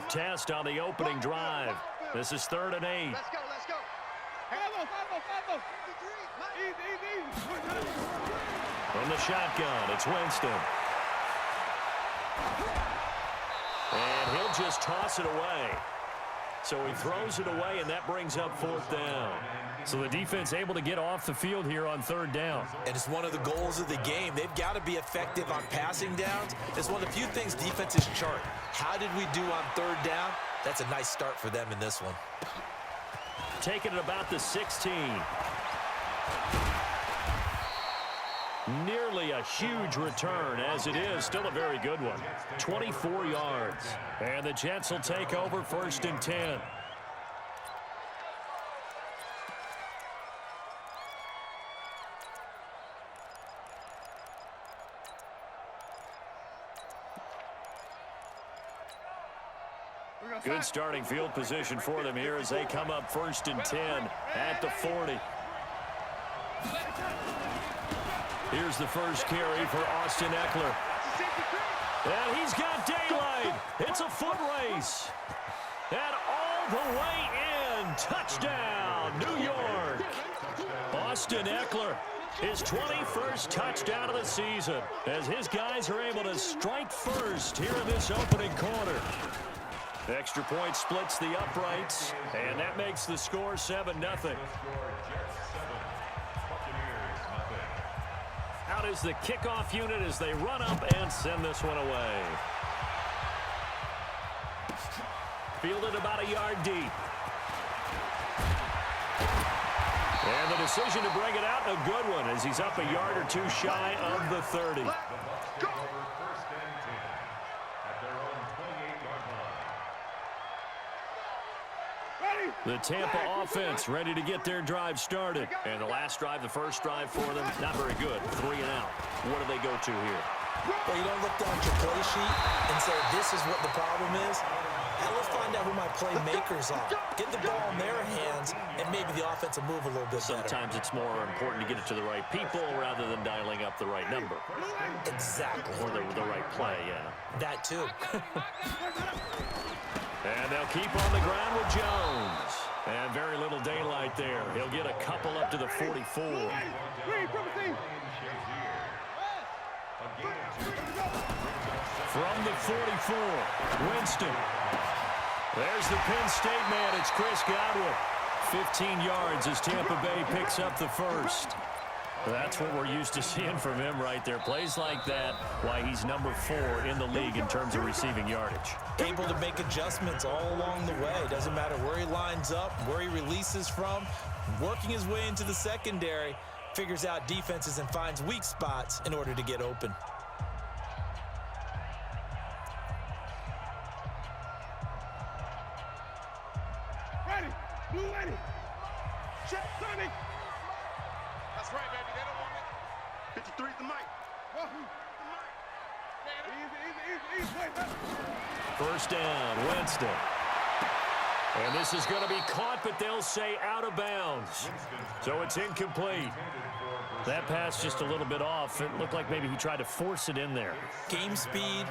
test on the opening drive. This is 3rd and 8. Let's go. From the shotgun, it's Winston. And he'll just toss it away. So he throws it away, and that brings up 4th down. So the defense able to get off the field here on 3rd down. And it's one of the goals of the game. They've got to be effective on passing downs. It's one of the few things defenses chart. How did we do on 3rd down? That's a nice start for them in this one. Taking it about the 16. Nearly a huge return, as it is. Still a very good one. 24 yards. And the Jets will take over 1st and 10. Good starting field position for them here as they come up 1st and 10 at the 40. Here's the first carry for Austin Eckler. And he's got daylight. It's a foot race. And all the way in. Touchdown, New York. Austin Eckler, his 21st touchdown of the season, as his guys are able to strike first here in this opening quarter. Extra point splits the uprights, and that makes the score 7-0. Out is the kickoff unit as they run up and send this one away. Fielded about a yard deep. And the decision to bring it out, a good one, as he's up a yard or two shy of the 30. The Tampa offense ready to get their drive started. And the last drive, the first drive for them, not very good. 3 and out. What do they go to here? Well, you don't look down at your play sheet and say, this is what the problem is. Now let's find out who my playmakers are. Get the ball in their hands, and maybe the offense will move a little bit better. Sometimes it's more important to get it to the right people rather than dialing up the right number. Exactly. Or the right play, yeah. That too. And they'll keep on the ground with Jones. And very little daylight there. He'll get a couple up to the 44. From the 44, Winston. There's the Penn State man. It's Chris Godwin. 15 yards as Tampa Bay picks up the first. That's what we're used to seeing from him right there. Plays like that, why he's number 4 in the league in terms of receiving yardage. Able to make adjustments all along the way. Doesn't matter where he lines up, where he releases from. Working his way into the secondary, figures out defenses and finds weak spots in order to get open. Ready, blue ready. Check, Sonny. That's right, baby. They don't want it. 53 is the mic. Easy. First down, Winston. And this is going to be caught, but they'll say out of bounds. So it's incomplete. That pass just a little bit off. It looked like maybe he tried to force it in there. Game speed,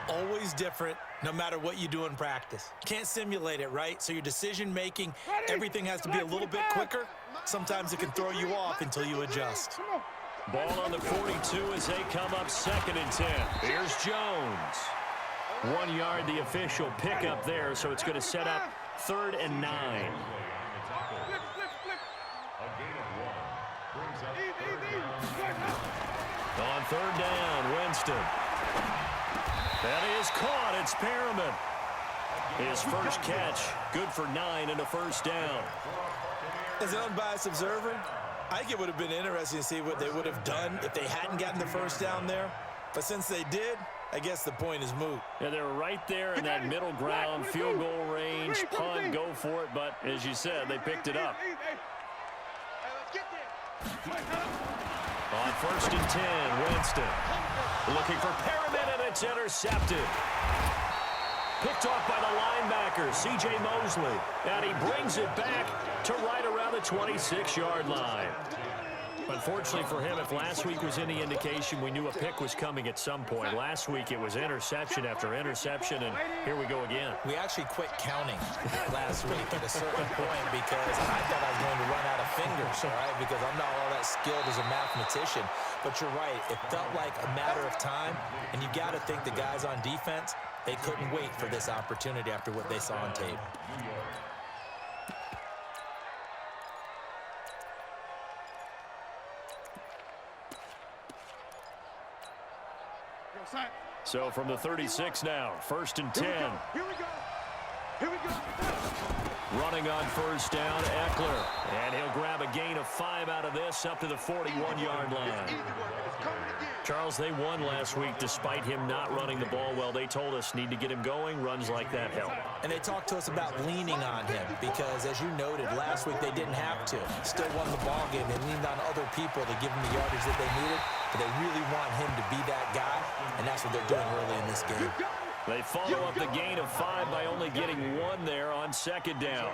always different, no matter what you do in practice. Can't simulate it, right? So your decision-making, everything has to be a little bit quicker. Sometimes it can throw you off until you adjust. Ball on the 42 as they come up 2nd and 10. Here's Jones. 1 yard, the official pickup there, so it's going to set up 3rd and 9. On 3rd down, Winston. That is caught. It's Perriman. His first catch, good for 9 and a first down. As an unbiased observer, I think it would have been interesting to see what they would have done if they hadn't gotten the first down there. But since they did, I guess the point is moot. Yeah, they were right there in that middle ground, field goal range, punt, go for it. But as you said, they picked it up. On 1st and 10, Winston. Looking for Perriman, and it's intercepted. Picked off by the linebacker, C.J. Mosley. And he brings it back to right around the 26-yard line. Unfortunately for him, if last week was any indication, we knew a pick was coming at some point. Last week it was interception after interception, and here we go again. We actually quit counting last week at a certain point because I thought I was going to run out of fingers, all right, because I'm not all that skilled as a mathematician. But you're right, it felt like a matter of time, and you got to think the guys on defense, they couldn't wait for this opportunity after what they saw on tape. So from the 36 now, 1st and 10. Here we go. Here we go. Running on first down, Eckler. And he'll grab a gain of 5 out of this up to the 41-yard line. Charles, they won last week despite him not running the ball well. They told us need to get him going. Runs like that help. And they talked to us about leaning on him because, as you noted, last week they didn't have to. Still won the ball game. They leaned on other people to give them the yardage that they needed. But they really want him to be that guy, and that's what they're doing early in this game. They follow up the gain of 5 by only getting 1 there on 2nd down.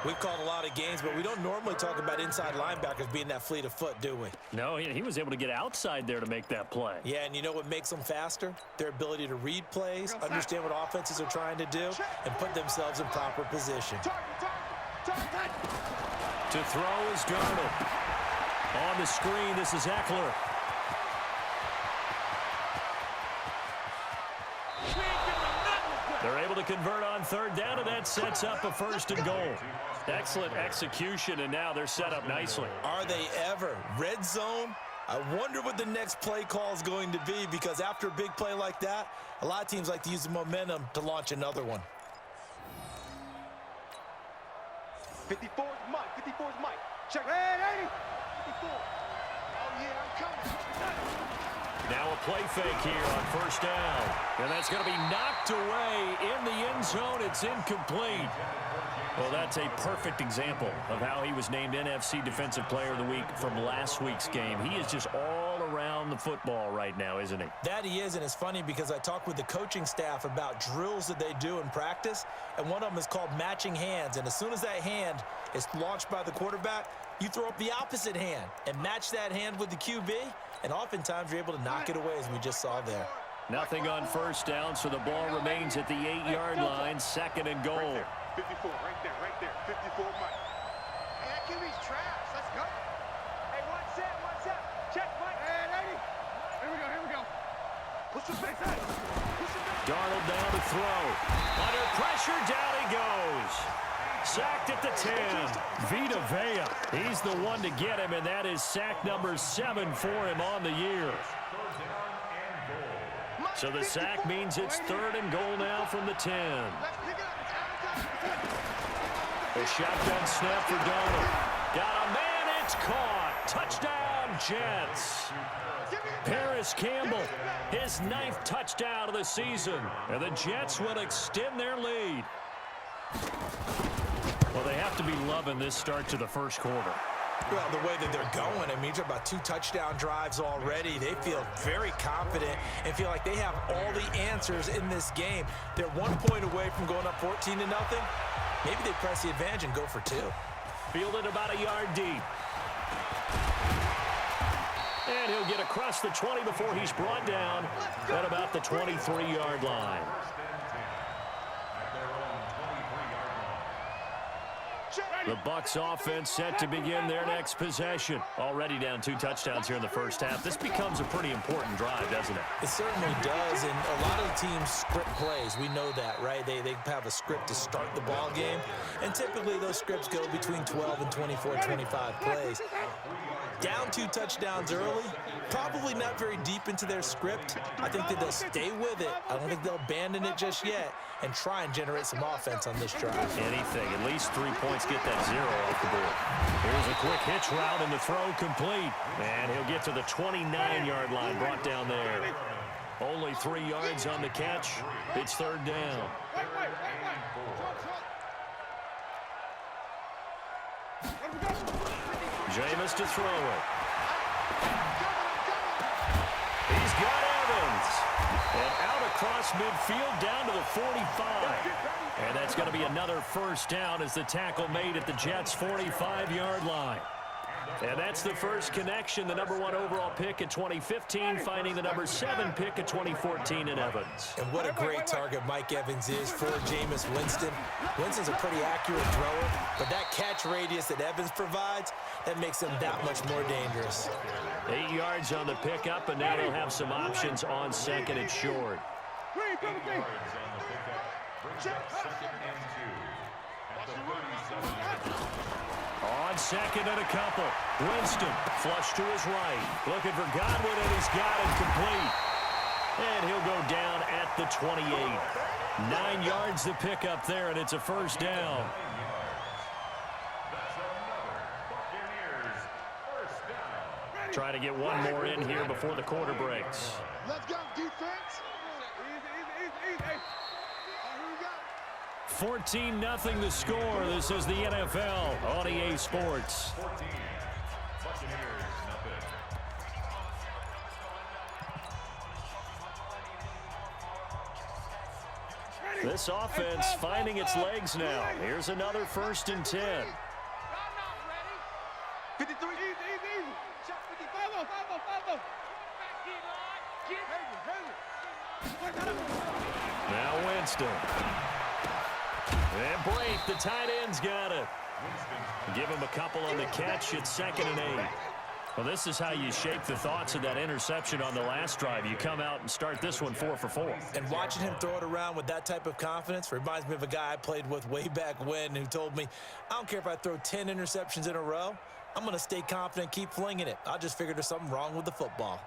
We've called a lot of games, but we don't normally talk about inside linebackers being that fleet of foot, do we? No, he was able to get outside there to make that play. Yeah, and you know what makes them faster? Their ability to read plays, understand what offenses are trying to do, and put themselves in proper position. To throw is Darnold. On the screen, this is Eckler. They're able to convert on 3rd down, and that sets up a 1st and goal. Excellent execution, and now they're set up nicely. Are they ever? Red zone? I wonder what the next play call is going to be, because after a big play like that, a lot of teams like to use the momentum to launch another one. 54 is Mike. 54 is Mike. Check. Hey, 80. 54. Oh, yeah, I'm coming. Now a play fake here on 1st down. And that's going to be knocked away in the end zone. It's incomplete. Well, that's a perfect example of how he was named NFC Defensive Player of the Week from last week's game. He is just all around the football right now, isn't he? That he is, and it's funny because I talked with the coaching staff about drills that they do in practice, and one of them is called matching hands. And as soon as that hand is launched by the quarterback, you throw up the opposite hand and match that hand with the QB, and oftentimes you're able to knock it away, as we just saw there. Nothing on 1st down, so the ball remains at the 8-yard line, 2nd and goal. 54, right there, 54, Mike. Hey, that QB's trash. Let's go. Hey, one set. Check, Mike. Hey, 80. Here we go. Push the backside. Darnold down to throw. Under pressure, down he goes. Sacked at the 10. Vita Vea. He's the one to get him, and that is sack number 7 for him on the year. So the sack means it's 3rd and goal now from the 10. A shotgun snap for Darnold. Got a man, it's caught. Touchdown, Jets. Paris Campbell, his 9th touchdown of the season. And the Jets will extend their lead. Well, they have to be loving this start to the 1st quarter. Well, the way that they're going, I mean, you're about 2 touchdown drives already. They feel very confident and feel like they have all the answers in this game. They're 1 point away from going up 14-0. Maybe they press the advantage and go for 2. Fielded about a yard deep. And he'll get across the 20 before he's brought down at about the 23-yard line. The Bucs offense set to begin their next possession. Already down 2 touchdowns here in the 1st half. This becomes a pretty important drive, doesn't it? It certainly does, and a lot of the teams script plays. We know that, right? They have a script to start the ball game, and typically those scripts go between 12 and 24, 25 plays. Down 2 touchdowns early, probably not very deep into their script. I think that they'll stay with it. I don't think they'll abandon it just yet and try and generate some offense on this drive. Anything. At least 3 points get that 0 off the board. Here's a quick hitch route and the throw complete. And he'll get to the 29-yard line, brought down there. Only 3 yards on the catch. It's 3rd down. Jameis to throw it. He's got Evans. And out across midfield down to the 45. And that's going to be another 1st down as the tackle made at the Jets' 45-yard line. And that's the first connection, the number 1 overall pick in 2015, finding the number 7 pick in 2014 in Evans. And what a great target Mike Evans is for Jameis Winston. Winston's a pretty accurate thrower, but that catch radius that Evans provides, that makes him that much more dangerous. 8 yards on the pickup, and now they'll have some options on second and short. On second and a couple. Winston flush to his right. Looking for Godwin, and he's got it complete. And he'll go down at the 28. 9 yards to pick up there, and it's a first down. Try to get one more in here before the quarter breaks. Let's go, defense. Easy. Here we go. 14-0 the score. This is the NFL on EA Sports. This offense finding its legs now. Here's another 1st and 10. 53. Easy. Shot 55. Now Winston. And Blake, the tight end's got it. Give him a couple on the catch. It's 2nd and 8. Well, this is how you shape the thoughts of that interception on the last drive. You come out and start this one 4 for 4. And watching him throw it around with that type of confidence reminds me of a guy I played with way back when who told me, I don't care if I throw 10 interceptions in a row. I'm going to stay confident, keep flinging it. I just figured there's something wrong with the football.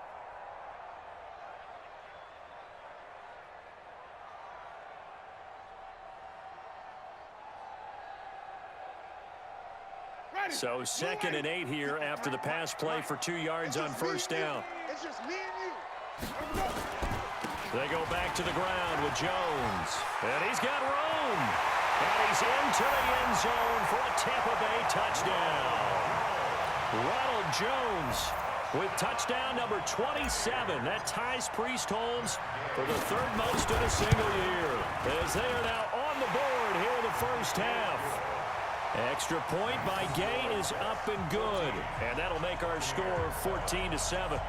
So 2nd and 8 here after the pass play for 2 yards on 1st down. It's just me and you. They go back to the ground with Jones. And he's got room. And he's into the end zone for a Tampa Bay touchdown. Ronald Jones with touchdown number 27. That ties Priest Holmes for the 3rd most in a single year, as they are now on the board here in the first half. Extra point by Gay is up and good, and that'll make our score 14-7.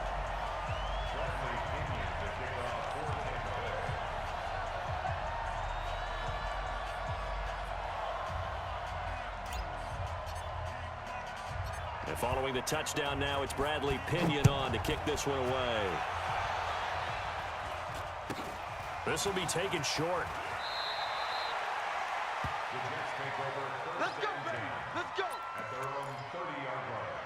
And following the touchdown now, it's Bradley Pinion on to kick this one away. This will be taken short. Let's go, baby. Let's go. At their own 30-yard line.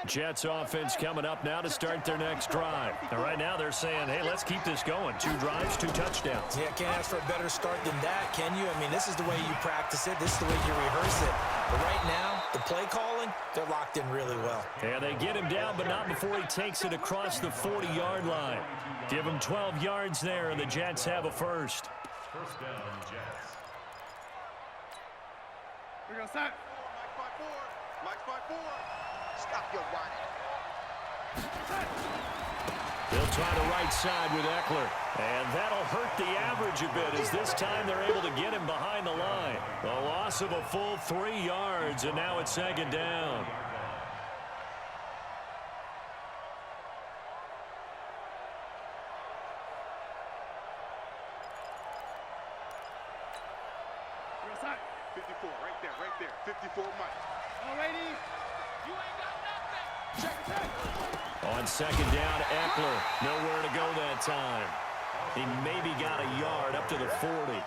Jets offense coming up now to start their next drive. And right now they're saying, hey, let's keep this going. 2 drives, 2 touchdowns. Yeah, can't ask for a better start than that, can you? I mean, this is the way you practice it. This is the way you rehearse it. But right now, the play calling, they're locked in really well. And they get him down, but not before he takes it across the 40-yard line. Give him 12 yards there, and the Jets have a first. First down, Jets. We're going to set. Mike's by 4. Mike's by 4. Stop your whining. They'll try the right side with Eckler. And that'll hurt the average a bit, as this time they're able to get him behind the line. A loss of a full 3 yards, and now it's 2nd down. Real side. 54, right there. 54, Mike. All righty. You ain't got nothing. Check. On 2nd down, Eckler. Nowhere to go that time. He maybe got a yard up to the 40.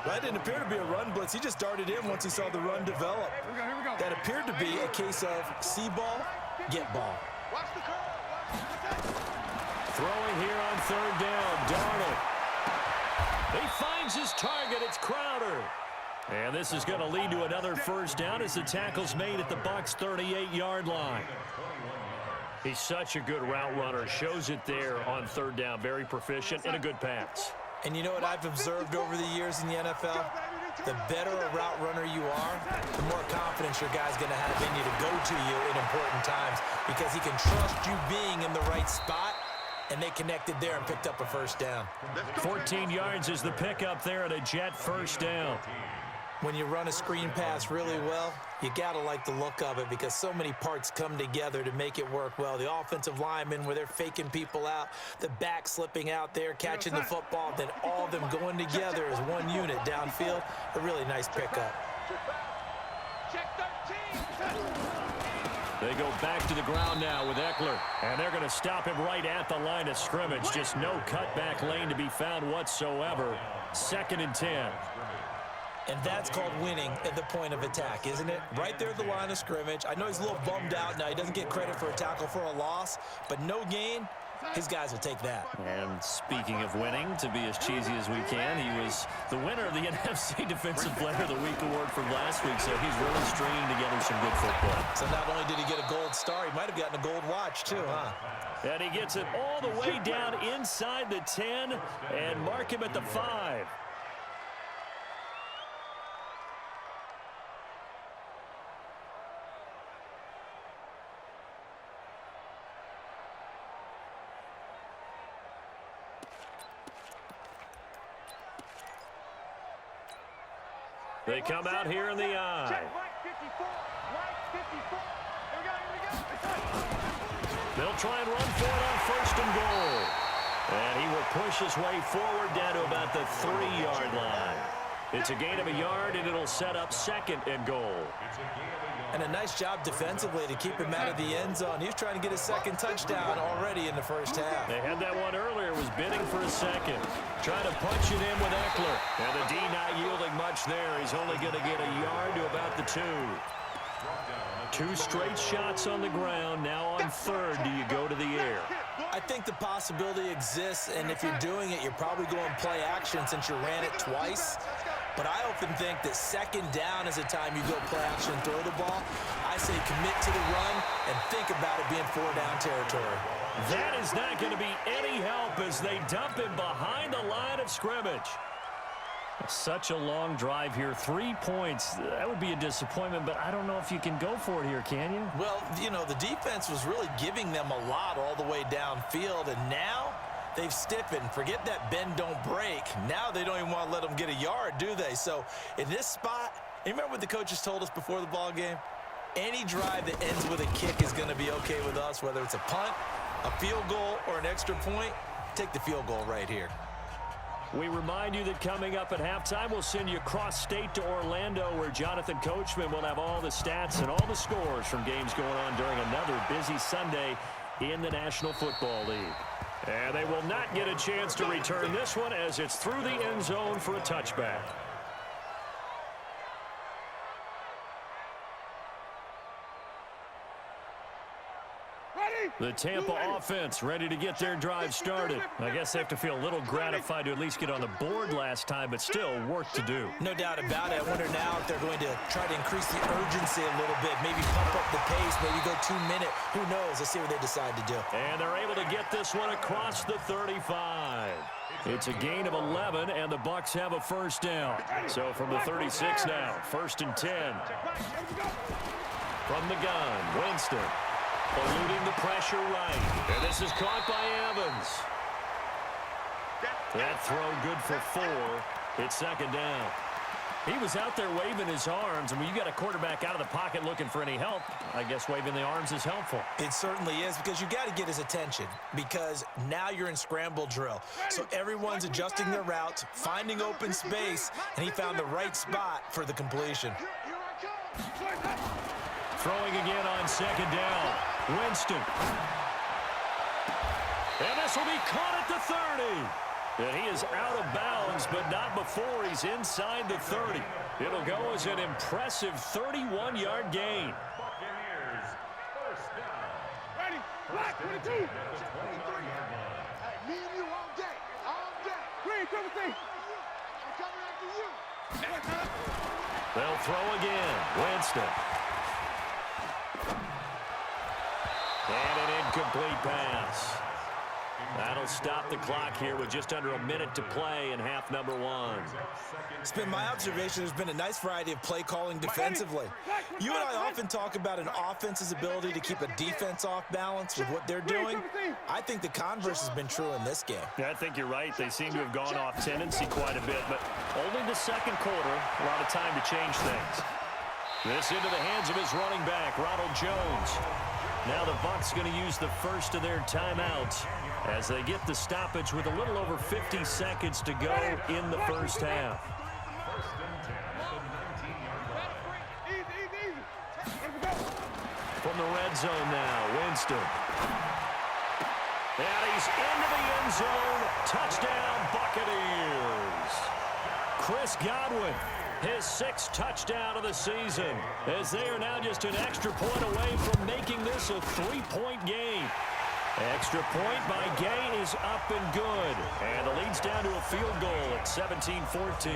That didn't appear to be a run blitz. He just darted in once he saw the run develop. Here we go. That appeared to be a case of see ball, get ball. Watch the curve. Throwing here on 3rd down, Darnold. He finds his target. It's Crowder. And this is going to lead to another first down as the tackle's made at the Bucs' 38-yard line. He's such a good route runner. Shows it there on 3rd down. Very proficient and a good pass. And you know what I've observed over the years in the NFL? The better a route runner you are, the more confidence your guy's going to have in you to go to you in important times, because he can trust you being in the right spot and they connected there and picked up a first down. 14 yards is the pickup there at a Jet first down. When you run a screen pass really well, you got to like the look of it because so many parts come together to make it work well. The offensive linemen, where they're faking people out, the back slipping out there, catching the football, then all of them going together as one unit downfield. A really nice pickup. Check 13. They go back to the ground now with Eckler, and they're going to stop him right at the line of scrimmage. Just no cutback lane to be found whatsoever. 2nd and 10. And that's called winning at the point of attack, isn't it? Right there at the line of scrimmage. I know he's a little bummed out now. He doesn't get credit for a tackle for a loss, but no gain, his guys will take that. And speaking of winning, to be as cheesy as we can, he was the winner of the NFC Defensive Player of the Week award from last week, so he's really stringing together some good football. So not only did he get a gold star, he might have gotten a gold watch too, huh? And he gets it all the way down inside the 10 and mark him at the 5. They come out here in the eye. Check right 54. Right 54. Here we go. They'll try and run for it on 1st and goal. And he will push his way forward down to about the 3-yard line. It's a gain of a yard, and it'll set up 2nd and goal. And a nice job defensively to keep him out of the end zone. He was trying to get his 2nd touchdown already in the first half. They had that one earlier, was bidding for a 2nd. Trying to punch it in with Eckler. And the D not yielding much there. He's only going to get a yard to about the 2. 2 straight shots on the ground. Now on 3rd, do you go to the air? I think the possibility exists, and if you're doing it, you're probably going play action since you ran it twice. But I often think that 2nd down is the time you go play action and throw the ball. I say commit to the run and think about it being 4-down territory. That is not going to be any help as they dump him behind the line of scrimmage. Such a long drive here. 3 points. That would be a disappointment, but I don't know if you can go for it here, can you? Well, you know, the defense was really giving them a lot all the way downfield, and now they've stiffened. Forget that bend, don't break. Now they don't even want to let them get a yard, do they? So in this spot, you remember what the coaches told us before the ball game? Any drive that ends with a kick is going to be okay with us, whether it's a punt, a field goal, or an extra point. Take the field goal right here. We remind you that coming up at halftime, we'll send you across state to Orlando, where Jonathan Coachman will have all the stats and all the scores from games going on during another busy Sunday in the National Football League. And they will not get a chance to return this one as it's through the end zone for a touchback. The Tampa offense ready to get their drive started. I guess they have to feel a little gratified to at least get on the board last time, but still work to do. No doubt about it. I wonder now if they're going to try to increase the urgency a little bit, maybe pump up the pace, maybe go 2-minute. Who knows? Let's see what they decide to do. And they're able to get this one across the 35. It's a gain of 11, and the Bucs have a first down. So from the 36 now, 1st and 10. From the gun, Winston. Eluding the pressure right. And this is caught by Evans. That throw good for 4. It's 2nd down. He was out there waving his arms, and when you got a quarterback out of the pocket looking for any help, I guess waving the arms is helpful. It certainly is, because you got to get his attention, because now you're in scramble drill. So everyone's adjusting their routes, finding open space, and he found the right spot for the completion. Throwing again on 2nd down. Winston. And this will be caught at the 30. And he is out of bounds, but not before he's inside the 30. It'll go as an impressive 31-yard gain. Buccaneers, first down. Ready? Black 22. Hey, me and you all day. All day. Green, come with me. I'm coming after you. They'll throw again. Winston. And an incomplete pass. That'll stop the clock here with just under a minute to play in half number one. It's been my observation there's been a nice variety of play calling defensively. You and I often talk about an offense's ability to keep a defense off balance with what they're doing. I think the converse has been true in this game. Yeah, I think you're right. They seem to have gone off tendency quite a bit, but only the second quarter, a lot of time to change things. This into the hands of his running back, Ronald Jones. Now the Bucs going to use the first of their timeouts as they get the stoppage with a little over 50 seconds to go in the first half. From the red zone now, Winston. And he's into the end zone. Touchdown, Buccaneers. Chris Godwin, his 6th touchdown of the season, as they are now just an extra point away from making this a 3-point game. Extra point by Gay is up and good. And the lead's down to a field goal at 17-14.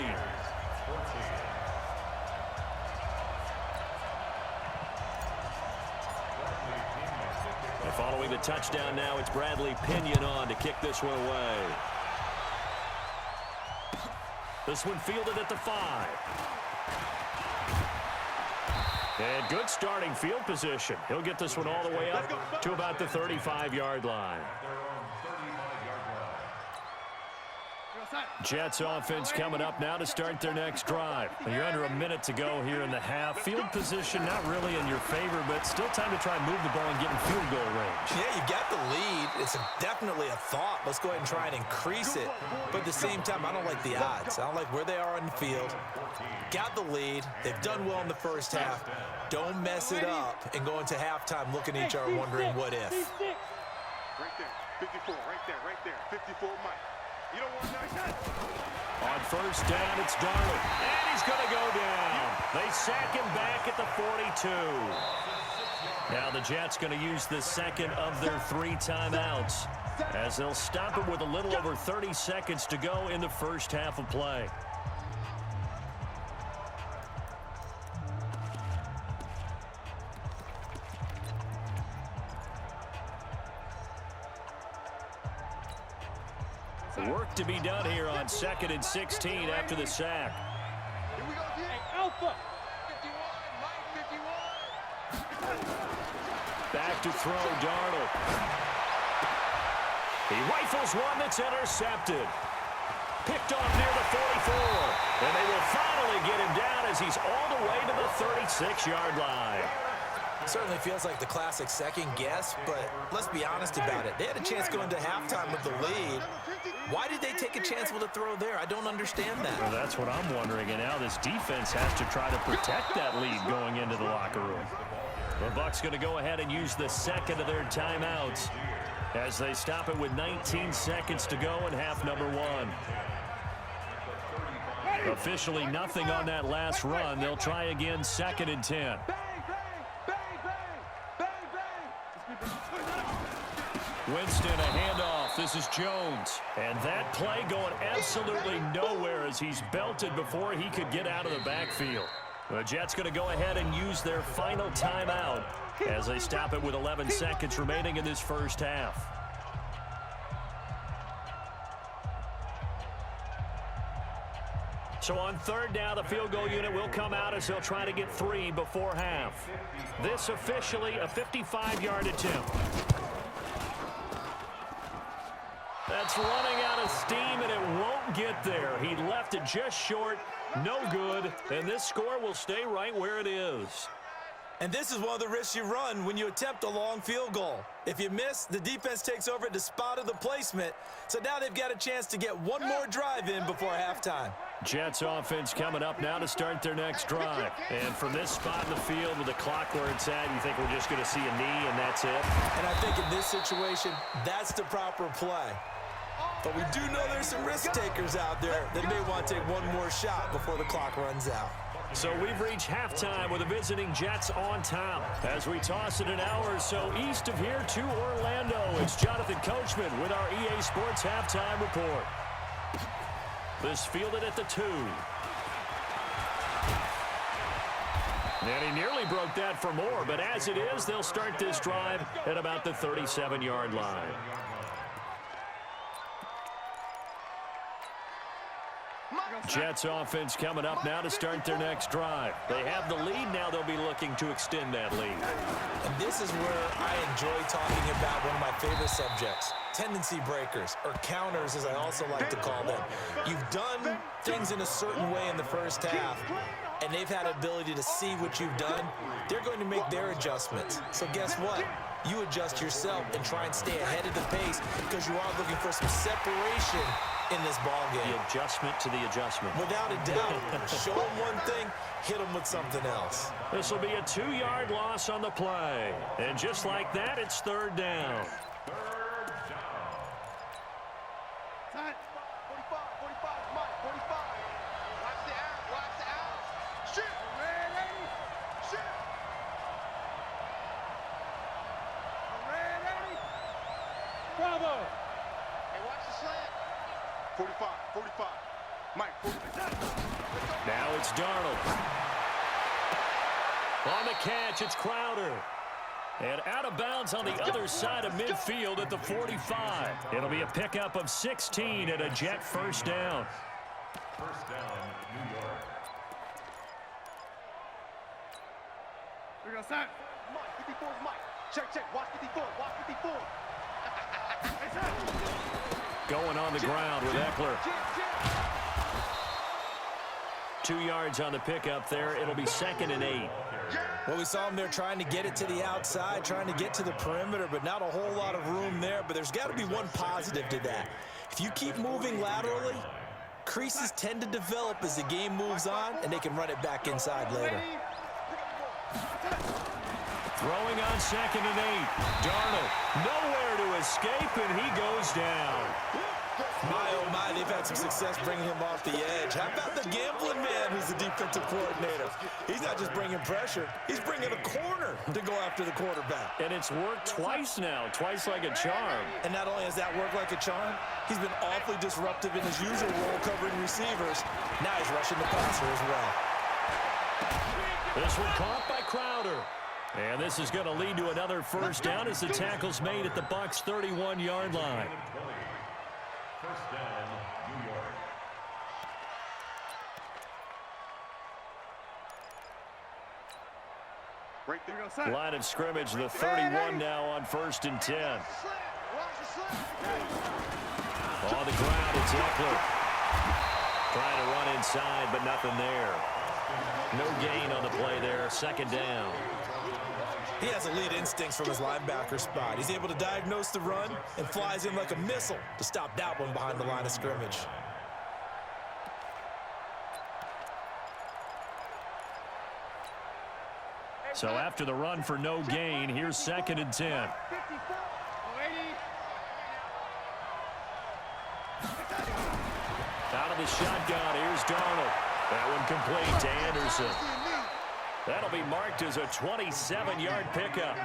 And following the touchdown now, it's Bradley Pinion on to kick this one away. This one fielded at the 5. And good starting field position. He'll get this one all the way up to about the 35-yard line. Jets offense coming up now to start their next drive. You're under a minute to go here in the half. Field position not really in your favor, but still time to try and move the ball and get in field goal range. Yeah, you got the lead. It's definitely a thought. Let's go ahead and try and increase it. But at the same time, I don't like the odds. I don't like where they are on the field. Got the lead. They've done well in the first half. Don't mess it up and go into halftime looking at each other wondering what if. Right there, 54, right there, 54 Mike. You don't want that. On first down, it's Darnold. And he's going to go down. They sack him back at the 42. Now the Jets going to use the second of their 3 timeouts as they'll stop him with a little over 30 seconds to go in the first half of play. Work to be done here on 2nd and 16 after the sack. Here we go, Alpha. 51, Mike, 51. Back to throw, Darnold. He rifles one that's intercepted. Picked off near the 44. And they will finally get him down as he's all the way to the 36-yard line. Certainly feels like the classic second guess, but let's be honest about it. They had a chance going to halftime with the lead. Why did they take a chance with a throw there? I don't understand that. Well, that's what I'm wondering. And now this defense has to try to protect that lead going into the locker room. The Bucs going to go ahead and use the second of their timeouts as they stop it with 19 seconds to go in half number one. Officially nothing on that last run. They'll try again 2nd and 10. Winston, a handoff. This is Jones. And that play going absolutely nowhere as he's belted before he could get out of the backfield. The Jets going to go ahead and use their final timeout as they stop it with 11 seconds remaining in this first half. So on 3rd down, the field goal unit will come out as they'll try to get 3 before half. This officially a 55-yard attempt. That's running out of steam, and it won't get there. He left it just short, no good, and this score will stay right where it is. And this is one of the risks you run when you attempt a long field goal. If you miss, the defense takes over at the spot of the placement, so now they've got a chance to get one more drive in before halftime. Jets offense coming up now to start their next drive. And from this spot in the field with the clock where it's at, you think we're just going to see a knee and that's it? And I think in this situation, that's the proper play. But we do know there's some risk takers out there that may want to take one more shot before the clock runs out. So we've reached halftime with the visiting Jets on top. As we toss it an hour or so east of here to Orlando, it's Jonathan Coachman with our EA Sports Halftime Report. This fielded at the 2. And he nearly broke that for more, but as it is, they'll start this drive at about the 37-yard line. Jets offense coming up now to start their next drive. They have the lead. Now they'll be looking to extend that lead. And this is where I enjoy talking about one of my favorite subjects, tendency breakers, or counters as I also like to call them. You've done things in a certain way in the first half, and they've had ability to see what you've done. They're going to make their adjustments. So guess what? You adjust yourself and try and stay ahead of the pace because you are looking for some separation in this ball game. The adjustment to the adjustment. Without a doubt. Show them one thing, hit them with something else. This will be a 2-yard loss on the play. And just like that, it's third down. Third down. Time. 45, 45, Mike, 45. Watch the out, watch the out. Shoot. Ready, shoot. Ready. Bravo. Hey, watch the slant. 45, 45. Mike, 45. Now it's Darnold. On the catch, it's Crowder. And out of bounds on the other side of midfield at the 45. It'll be a pickup of 16 and a Jet first down. First down, New York. We're going to start. Mike, 54 is Mike. Check, check. Watch 54. Watch 54. Going on the ground with Eckler. 2 yards on the pickup there. It'll be 2nd and 8. Well, we saw him there trying to get it to the outside, trying to get to the perimeter, but not a whole lot of room there. But there's got to be one positive to that. If you keep moving laterally, creases tend to develop as the game moves on, and they can run it back inside later. Throwing on 2nd and 8. Darnold nowhere to escape, and he goes down. My, oh my, they've had some success bringing him off the edge. How about the gambling man who's the defensive coordinator? He's not just bringing pressure, he's bringing a corner to go after the quarterback. And it's worked twice now, twice like a charm. And not only has that worked like a charm, he's been awfully disruptive in his usual role covering receivers. Now he's rushing the passer as well. This one caught by Crowder. And this is going to lead to another first down as the tackle's made at the Bucs' 31-yard line. First down, New York. Right there. Go side. Line of scrimmage, the 31 now on 1st and 10. Watch the slant. On the ground, it's Eckler. Trying to run inside, but nothing there. No gain on the play there, 2nd down. He has elite instincts from his linebacker spot. He's able to diagnose the run and flies in like a missile to stop that one behind the line of scrimmage. So after the run for no gain, here's 2nd and 10. 54. Out of the shotgun, here's Darnold. That one complete to Anderson. That'll be marked as a 27-yard pickup.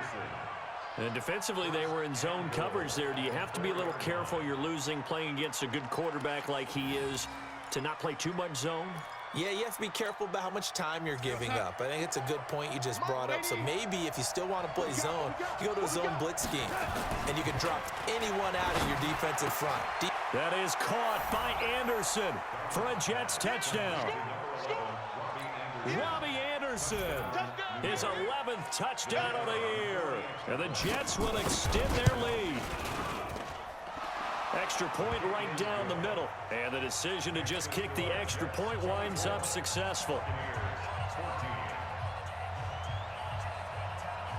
And defensively, they were in zone coverage there. Do you have to be a little careful? You're losing playing against a good quarterback like he is to not play too much zone? Yeah, you have to be careful about how much time you're giving up. I think it's a good point you just brought up. So maybe if you still want to play zone, you go to a zone blitz scheme, and you can drop anyone out of your defensive front. That is caught by Anderson for a Jets touchdown. Robbie Anderson, his 11th touchdown of the year. And the Jets will extend their lead. Extra point right down the middle. And the decision to just kick the extra point winds up successful.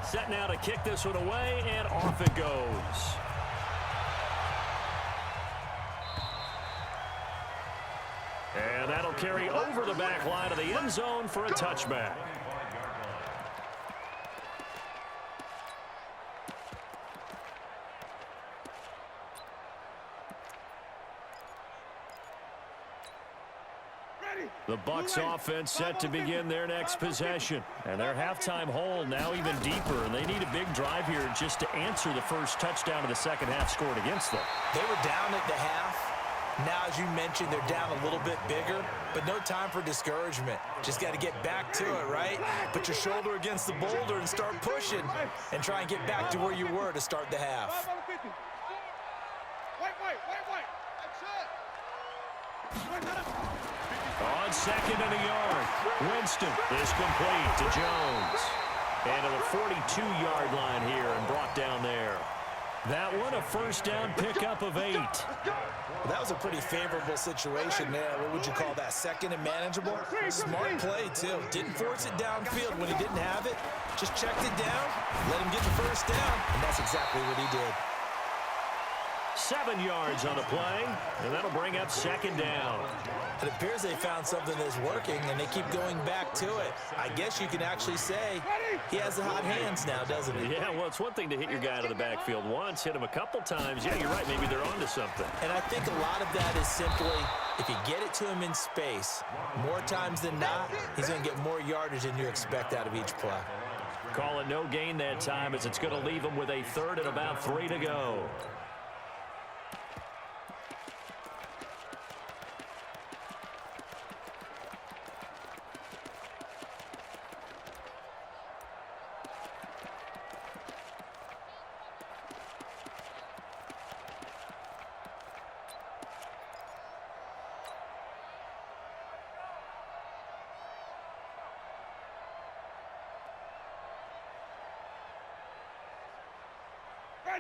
Set now to kick this one away, and off it goes. And that'll carry over the back line of the end zone for a touchback. The Bucs offense set to begin their next possession. And their halftime hole now even deeper. And they need a big drive here just to answer the first touchdown of the second half scored against them. They were down at the half. Now, as you mentioned, they're down a little bit bigger, but no time for discouragement. Just got to get back to it, right? Put your shoulder against the boulder and start pushing and try and get back to where you were to start the half. Wait. That's it. On second and a yard, Winston is complete to Jones. And to the 42-yard line here and brought down there. That one, a first down pickup of 8. Well, that was a pretty favorable situation there. What would you call that? Second and manageable? Smart play, too. Didn't force it downfield when he didn't have it. Just checked it down, let him get the first down, and that's exactly what he did. 7 yards on the play, and that'll bring up second down. It appears they found something that's working, and they keep going back to it. I guess you can actually say he has the hot hands now, doesn't he? Yeah, well, it's one thing to hit your guy out of the backfield once, hit him a couple times. Yeah, you're right. Maybe they're onto something. And I think a lot of that is simply if you get it to him in space, more times than not, he's going to get more yardage than you expect out of each play. Call it no gain that time as it's going to leave him with a third and about 3 to go.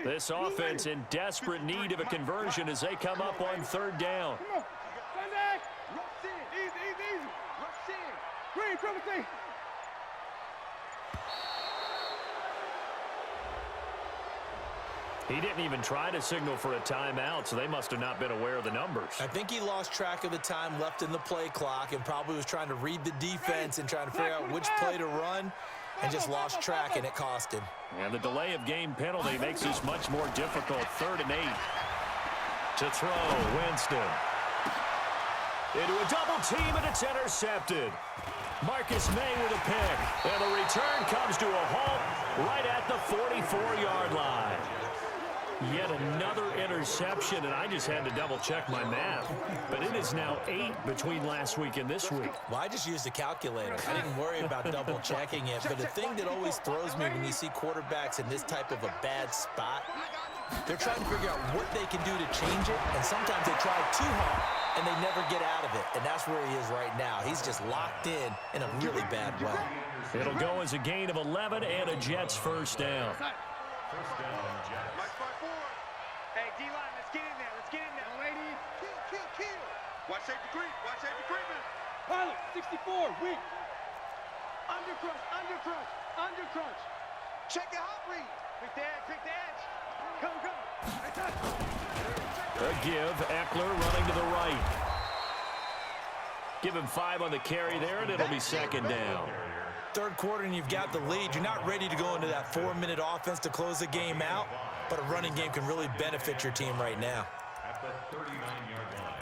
This offense in desperate need of a conversion as they come up on third down. Come on. Sunday. Rush in. Easy. Rush in. Green, promising. He didn't even try to signal for a timeout, so they must have not been aware of the numbers. I think he lost track of the time left in the play clock and probably was trying to read the defense and trying to figure out which play to run and just lost track, and it cost him. And the delay of game penalty makes this much more difficult. 3rd and 8 to throw. Winston into a double team, and it's intercepted. Marcus May with a pick, and the return comes to a halt right at the 44-yard line. Yet another interception, and I just had to double-check my math. But it is now 8 between last week and this week. Well, I just used a calculator. I didn't worry about double-checking it. But the thing that always throws me when you see quarterbacks in this type of a bad spot, they're trying to figure out what they can do to change it, and sometimes they try too hard, and they never get out of it. And that's where he is right now. He's just locked in a really bad way. It'll go as a gain of 11 and a Jets first down. First down, Jets. Hey, D-line, let's get in there. Ladies, kill. Watch safety creep. Man. Pilot, 64, weak. Under crunch. Check your hot read. Quick the edge. Come. A give, Eckler running to the right. Give him 5 on the carry there, and it'll be second down. Third quarter and you've got the lead. You're not ready to go into that 4-minute offense to close the game out, but a running game can really benefit your team right now. At the 39-yard line.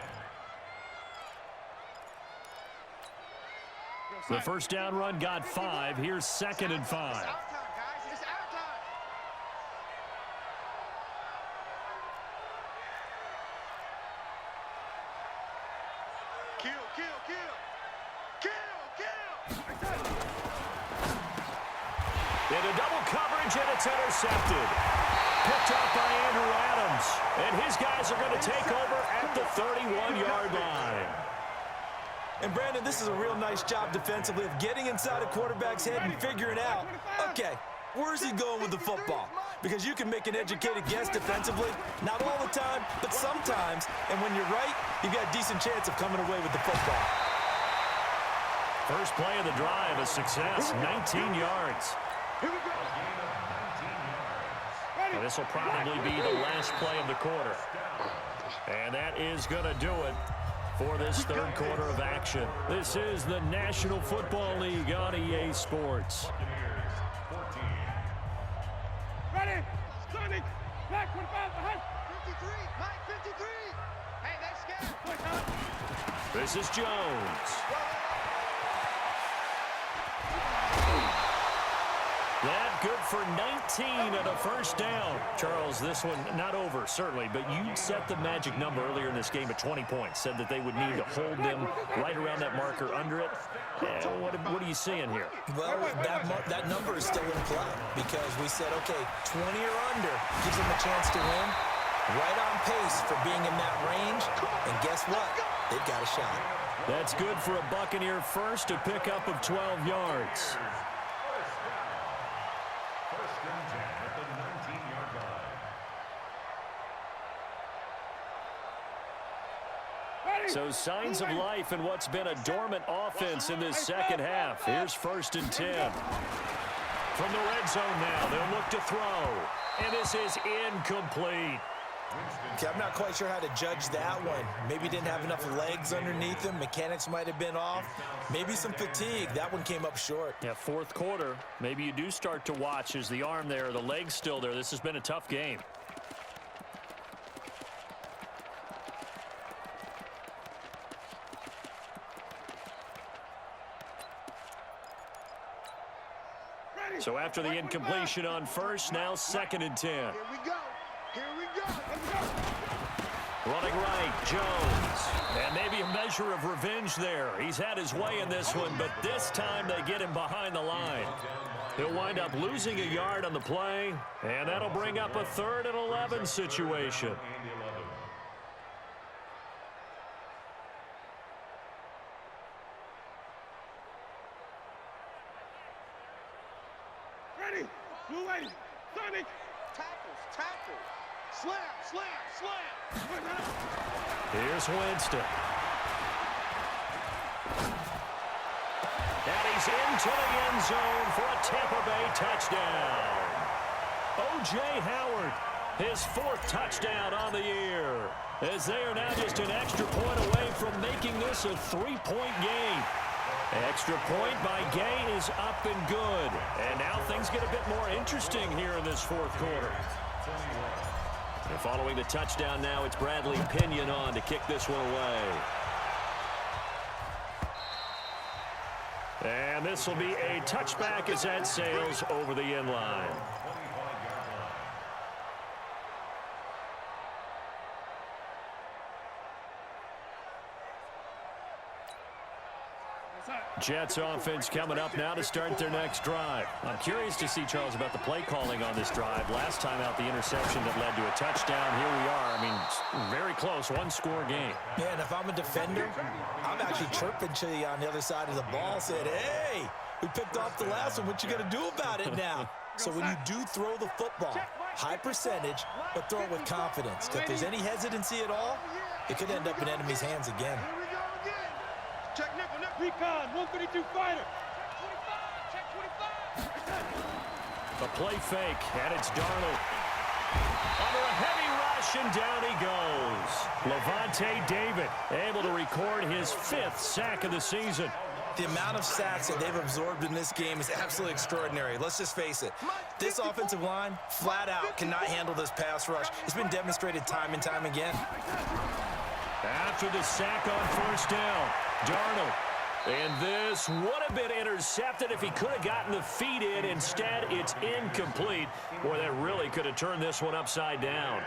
The first down run got 5. Here's 2nd and 5. It's our time, guys. It's our time. Kill. Into double coverage, and it's intercepted. Picked up by Andrew Adams. And his guys are going to take over at the 31-yard line. And, Brandon, this is a real nice job defensively of getting inside a quarterback's head and figuring out, okay, where's he going with the football? Because you can make an educated guess defensively, not all the time, but sometimes. And when you're right, you've got a decent chance of coming away with the football. First play of the drive, a success, 19 yards. Here we go. And this will probably be the last play of the quarter. And that is going to do it for this third quarter of action. This is the National Football League on EA Sports. Ready. Sonic. Back 25 behind. 53. Mike 53. Hey, they scared. This is Jones. That good for 19 and a first down. Charles, this one not over, certainly, but you set the magic number earlier in this game at 20 points. Said that they would need to hold them right around that marker under it. What are you seeing here? Well, that number is still in play because we said, okay, 20 or under gives them a chance to win. Right on pace for being in that range. And guess what? They've got a shot. That's good for a Buccaneer first, a pickup of 12 yards. First and 10 at the 19-yard line. So signs of life in what's been a dormant offense in this second half. Here's 1st and 10. From the red zone now, they'll look to throw. And this is incomplete. Okay, I'm not quite sure how to judge that one. Maybe didn't have enough legs underneath him. Mechanics might have been off. Maybe some fatigue. That one came up short. Yeah, fourth quarter. Maybe you do start to watch. Is the arm there, the leg's still there? This has been a tough game. So after the incompletion on first, now 2nd and 10. Here we go. Here we go. Let's go. Running right, Jones. And maybe a measure of revenge there. He's had his way in this one, but this time they get him behind the line. He'll wind up losing a yard on the play, and that'll bring up a 3rd and 11 situation. Ready. Blue lady. Sonic. Tackles. Tackle. Slam. Slam. Slam. Here's Winston. And he's into the end zone for a Tampa Bay touchdown. O.J. Howard, his 4th touchdown on the year, as they are now just an extra point away from making this a 3-point game. Extra point by Gay is up and good. And now things get a bit more interesting here in this 4th quarter. And following the touchdown now, it's Bradley Pinion on to kick this one away. And this will be a touchback as that sails over the end line. Jets offense coming up now to start their next drive. I'm curious to see, Charles, about the play calling on this drive. Last time out, the interception that led to a touchdown. Here we are. I mean, very close, 1-score game. Yeah, and if I'm a defender, I'm actually chirping to you on the other side of the ball, saying, hey, we picked off the last one. What you going to do about it now? So when you do throw the football, high percentage, but throw it with confidence. If there's any hesitancy at all, it could end up in enemy's hands again. Here we go again. Check nickel. Recon. 132 fighter. Check 25. A play fake, and it's Darnold. Under a heavy rush, and down he goes. Levante David able to record his 5th sack of the season. The amount of sacks that they've absorbed in this game is absolutely extraordinary. Let's just face it. This offensive line, flat out, cannot handle this pass rush. It's been demonstrated time and time again. After the sack on 1st down, Darnold. And this would have been intercepted if he could have gotten the feet in. Instead, it's incomplete. Boy, that really could have turned this one upside down.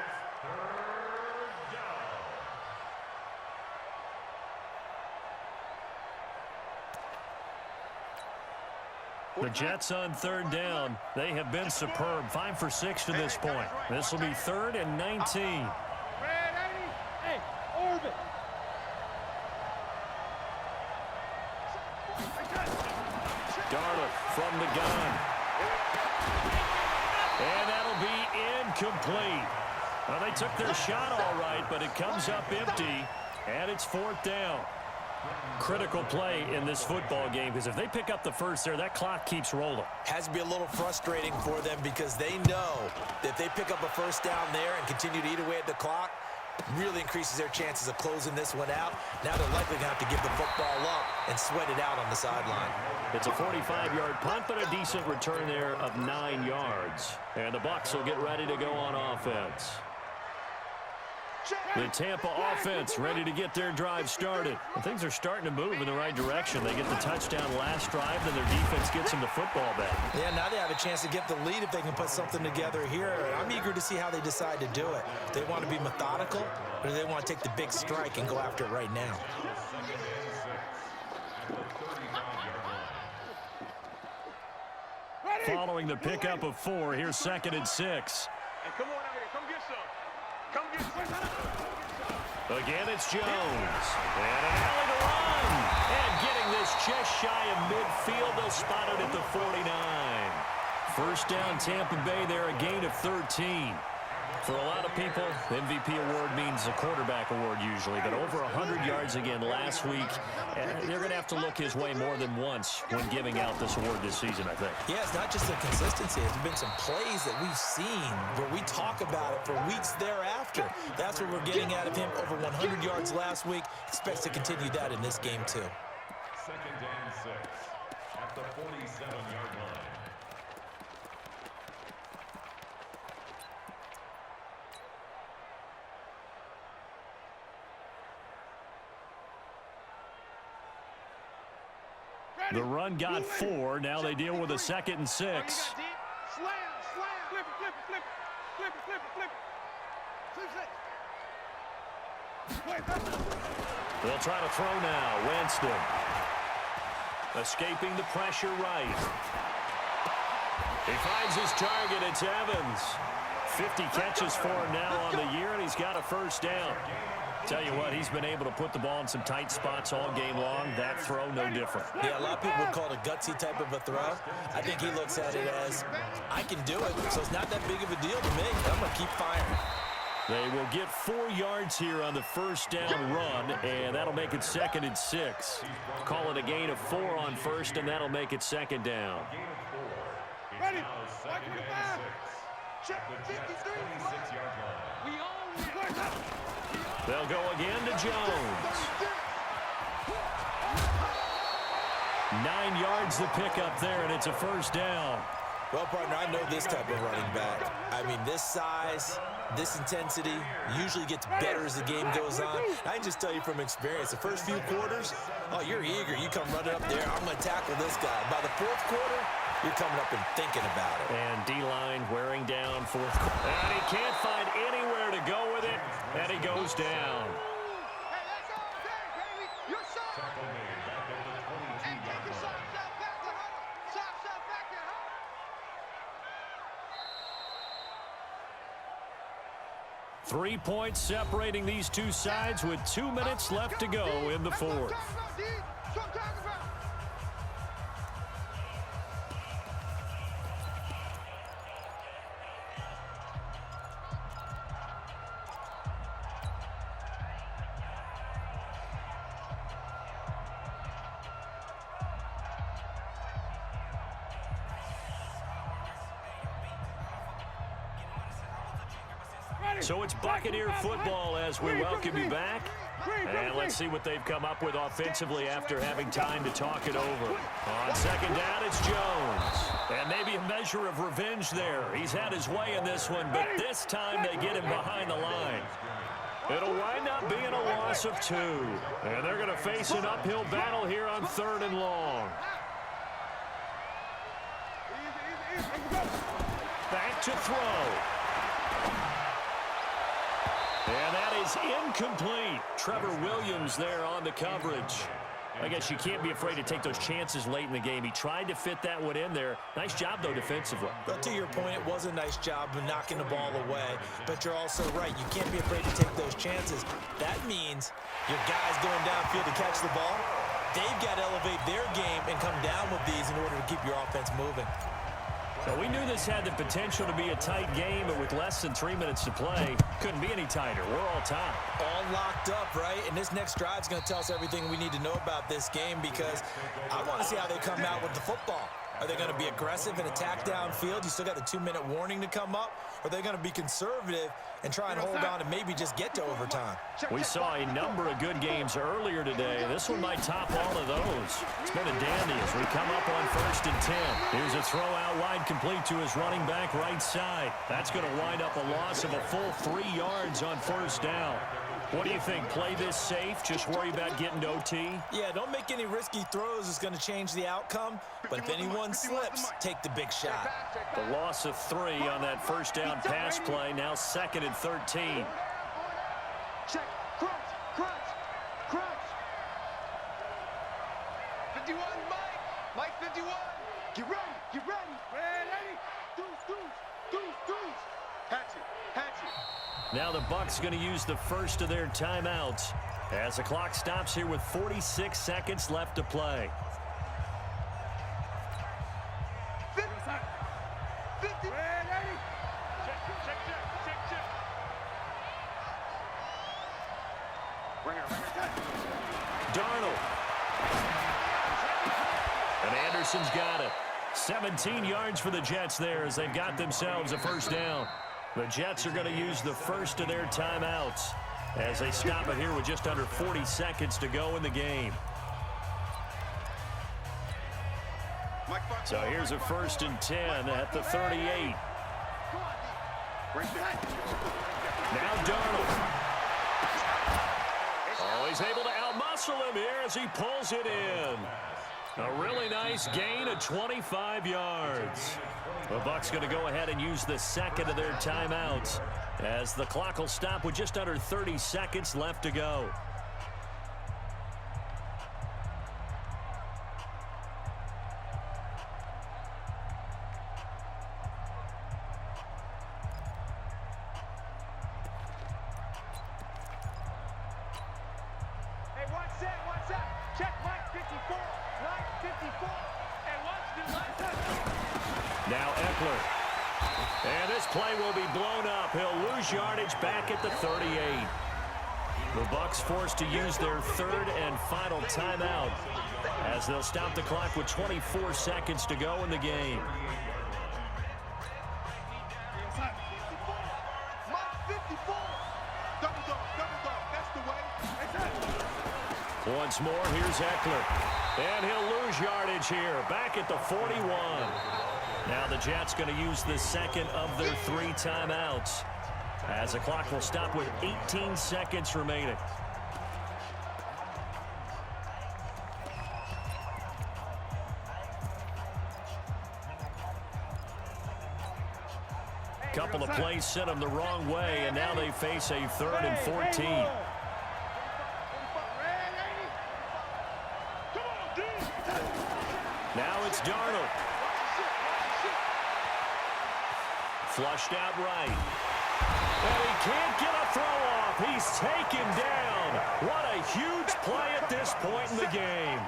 The Jets on 3rd down. They have been superb. 5 for 6 to this point. This will be 3rd and 19. Hey, orbit. Darnold from the gun. And that'll be incomplete. Well, they took their shot all right, but it comes up empty, and it's 4th down. Critical play in this football game, because if they pick up the first there, that clock keeps rolling. Has to be a little frustrating for them because they know that if they pick up a 1st down there and continue to eat away at the clock, really increases their chances of closing this one out. Now they're likely going to have to give the football up and sweat it out on the sideline. It's a 45-yard punt, but a decent return there of 9 yards. And the Bucs will get ready to go on offense. The Tampa offense ready to get their drive started. Well, things are starting to move in the right direction. They get the touchdown last drive, then their defense gets them the football back. Yeah, now they have a chance to get the lead if they can put something together here. I'm eager to see how they decide to do it. They want to be methodical, or do they want to take the big strike and go after it right now? Following the pickup of 4, here's 2nd and 6. Hey, come on out here. Come get some. Again, it's Jones. And an alley to run. And getting this just shy of midfield. They'll spot it at the 49. First down, Tampa Bay there, a gain of 13. For a lot of people, MVP award means a quarterback award usually, but over 100 yards again last week. They're going to have to look his way more than once when giving out this award this season, I think. Yeah, it's not just the consistency. There's been some plays that we've seen where we talk about it for weeks thereafter. That's what we're getting out of him. Over 100 yards last week. Expects to continue that in this game, too. Second and 6 at the 47-yard line. The run got 4. Now they deal with a 2nd and 6. Slam, flip it. They'll try to throw now. Winston. Escaping the pressure right. He finds his target. It's Evans. 50 catches for him now on the year, and he's got a first down. Tell you what, he's been able to put the ball in some tight spots all game long. That throw, no different. Yeah, a lot of people would call it a gutsy type of a throw. I think he looks at it as, I can do it, so it's not that big of a deal to me. I'm going to keep firing. They will get 4 yards here on the first down run, and that'll make it 2nd and 6. Call it a gain of 4 on first, and that'll make it 2nd down. Ready. Second and 6. Check the 26-yard line. We own it. They'll go again to Jones. 9 yards the pickup there, and it's a first down. Well, partner, I know this type of running back. I mean, this size, this intensity usually gets better as the game goes on. I can just tell you from experience, the first few quarters, oh, you're eager. You come running up there, I'm going to tackle this guy. By the fourth quarter, you're coming up and thinking about it. And D-line wearing down fourth quarter. And he can't find anywhere to go with it, and he goes down. Hey, that's all day, baby. You're sorry. Tackle made back at the 22-yard line. Back there, huh? 3 points separating these two sides with 2 minutes left to go in the fourth. So it's Buccaneer football as we welcome you back. And let's see what they've come up with offensively after having time to talk it over. On second down, it's Jones. And maybe a measure of revenge there. He's had his way in this one, but this time they get him behind the line. It'll wind up being a loss of 2. And they're going to face an uphill battle here on 3rd and long. Back to throw. And that is incomplete. Trevor Williams there on the coverage. I guess you can't be afraid to take those chances late in the game. He tried to fit that one in there. Nice job, though, defensively. But to your point, it was a nice job of knocking the ball away. But you're also right. You can't be afraid to take those chances. That means your guys going downfield to catch the ball, they've got to elevate their game and come down with these in order to keep your offense moving. Well, we knew this had the potential to be a tight game, but with less than 3 minutes to play, couldn't be any tighter. We're all tied. All locked up, right? And this next drive is going to tell us everything we need to know about this game because I want to see how they come out with the football. Are they going to be aggressive and attack downfield? You still got the 2-minute warning to come up. Or are they going to be conservative and try and hold on and maybe just get to overtime? We saw a number of good games earlier today. This one might top all of those. It's been a dandy as we come up on 1st and 10. Here's a throw out wide complete to his running back right side. That's going to wind up a loss of a full 3 yards on 1st down. What do you think? Play this safe? Just worry about getting to OT? Yeah, don't make any risky throws. It's going to change the outcome. But if anyone slips, take the big shot. The loss of 3 on that 1st down pass play. Now 2nd and 13. Check. Crunch. 51, Mike 51. Get ready. Ready. Deuce. Hatchet. Now the Bucs going to use the first of their timeouts as the clock stops here with 46 seconds left to play. 50. 50. Check. Darnold. And Anderson's got it. 17 yards for the Jets there as they've got themselves a first down. The Jets are going to use the first of their timeouts as they stop it here with just under 40 seconds to go in the game. So here's a 1st and 10 at the 38. Now Darnold. Oh, he's able to outmuscle him here as he pulls it in. A really nice gain of 25 yards. The Bucs going to go ahead and use the second of their timeouts as the clock will stop with just under 30 seconds left to go. Hey, watch that. Check Mike 54. Mike 54. And watch the left side. Now Eckler. And this play will be blown up. He'll lose yardage back at the 38. The Bucs forced to use their third and final timeout as they'll stop the clock with 24 seconds to go in the game. Mike 54. Double dog. That's the way. Once more, here's Eckler. And he'll lose yardage here, back at the 41. Now the Jets going to use the second of their 3 timeouts as the clock will stop with 18 seconds remaining. Couple of plays sent them the wrong way, and now they face a 3rd and 14. Now it's Darnold. Flushed out right. And he can't get a throw off. He's taken down. What a huge play at this point in the game.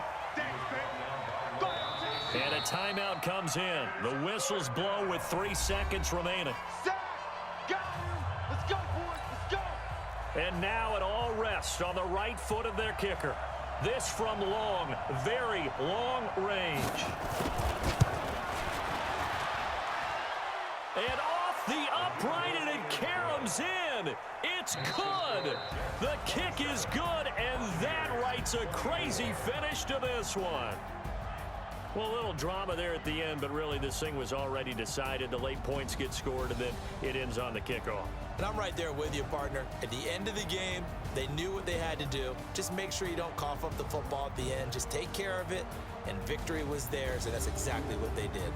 And a timeout comes in. The whistles blow with 3 seconds remaining. Let's go, boys. Let's go. And now it all rests on the right foot of their kicker. This from long, very long range. And off the upright, and it caroms in. It's good. The kick is good, and that writes a crazy finish to this one. Well, a little drama there at the end, but really this thing was already decided. The late points get scored, and then it ends on the kickoff. And I'm right there with you, partner. At the end of the game, they knew what they had to do. Just make sure you don't cough up the football at the end. Just take care of it, and victory was theirs, and that's exactly what they did.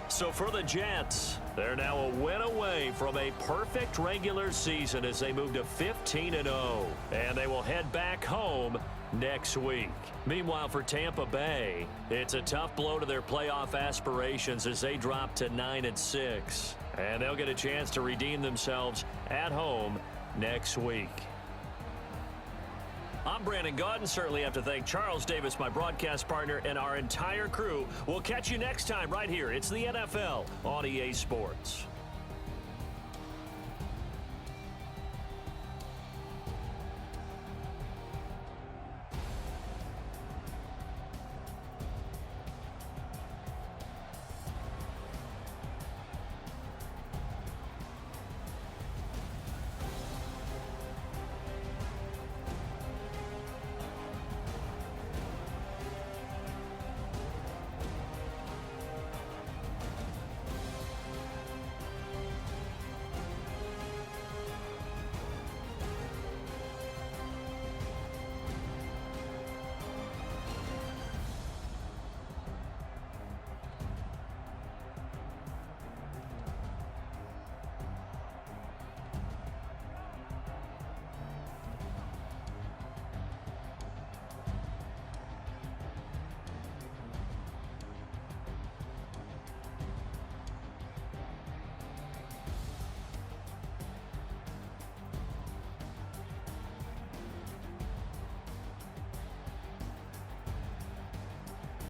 So for the Jets, they're now a win away from a perfect regular season as they move to 15-0. And they will head back home next week. Meanwhile, for Tampa Bay, it's a tough blow to their playoff aspirations as they drop to 9-6. And they'll get a chance to redeem themselves at home next week. I'm Brandon Gaudin. Certainly have to thank Charles Davis, my broadcast partner, and our entire crew. We'll catch you next time right here. It's the NFL on EA Sports.